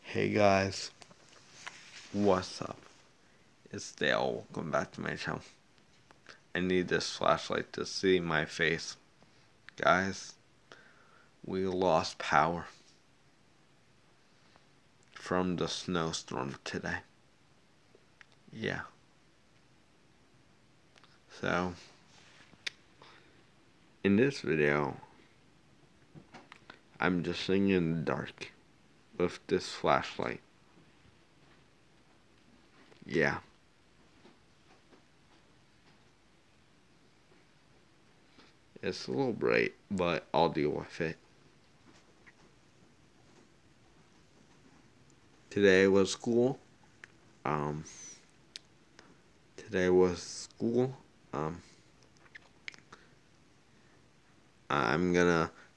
Hey guys, what's up? It's Dale. Welcome back to my channel. I need this flashlight to see my face. Guys, we lost power from the snowstorm today. Yeah. So, in this video, I'm just sitting in the dark with this flashlight. Yeah. It's a little bright, but I'll deal with it. Today was school. Today was school.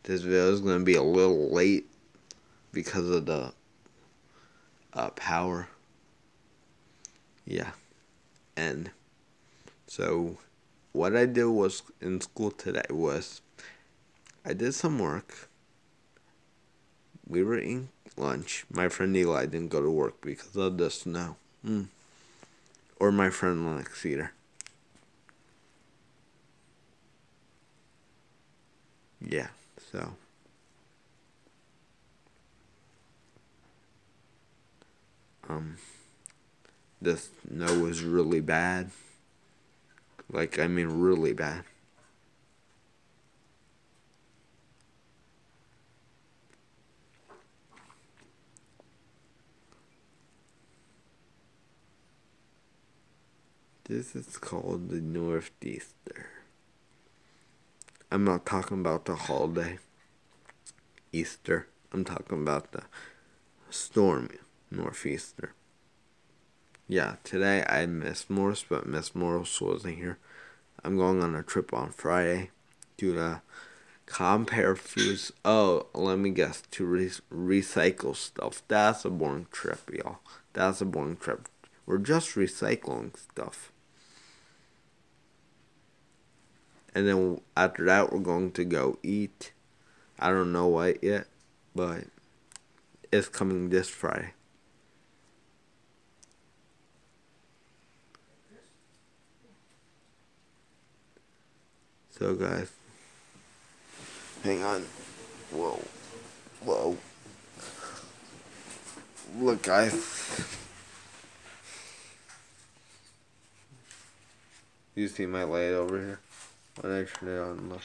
This video is gonna be a little late because of the power. Yeah. And so what I did was in school today was I did some work. We were eating lunch. My friend Eli didn't go to work because of the snow. Or my friend Lennox either. Yeah, so the snow was really bad. Like, I mean really bad. This is called the Northeaster. I'm not talking about the holiday Easter. I'm talking about the storm Northeaster. Yeah, today I missed Morris, but Miss Morris wasn't here. I'm going on a trip on Friday to the compare foods. Oh, let me guess, to recycle stuff. That's a boring trip, y'all. That's a boring trip. We're just recycling stuff. And then after that, we're going to go eat. I don't know what yet, but it's coming this Friday. So guys, hang on. Whoa. Look guys. You see my light over here? When I turn it on, look.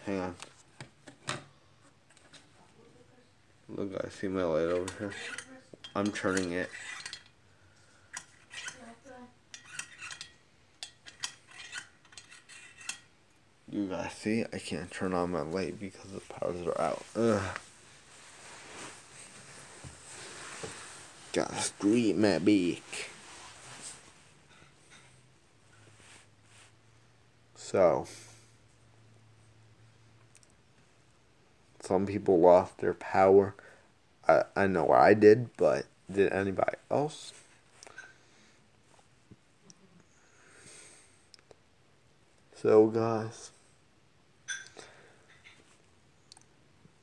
Hang on. Look guys, see my light over here? I'm turning it. You guys see, I can't turn on my light because the powers are out. Ugh. Gotta scream my beak. So, some people lost their power. I know I did, but did anybody else? So guys,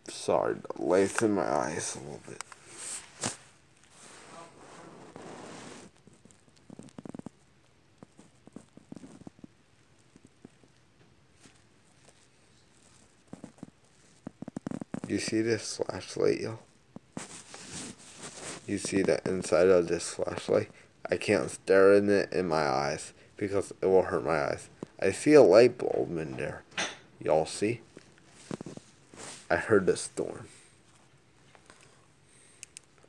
sorry, the light's in my eyes a little bit. You see this flashlight, y'all? You see the inside of this flashlight? I can't stare in it in my eyes because it will hurt my eyes. I see a light bulb in there. Y'all see? I heard the storm.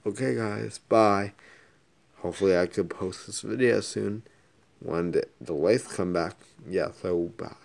Okay guys, bye. Hopefully I could post this video soon when the lights come back. Yeah, so bye.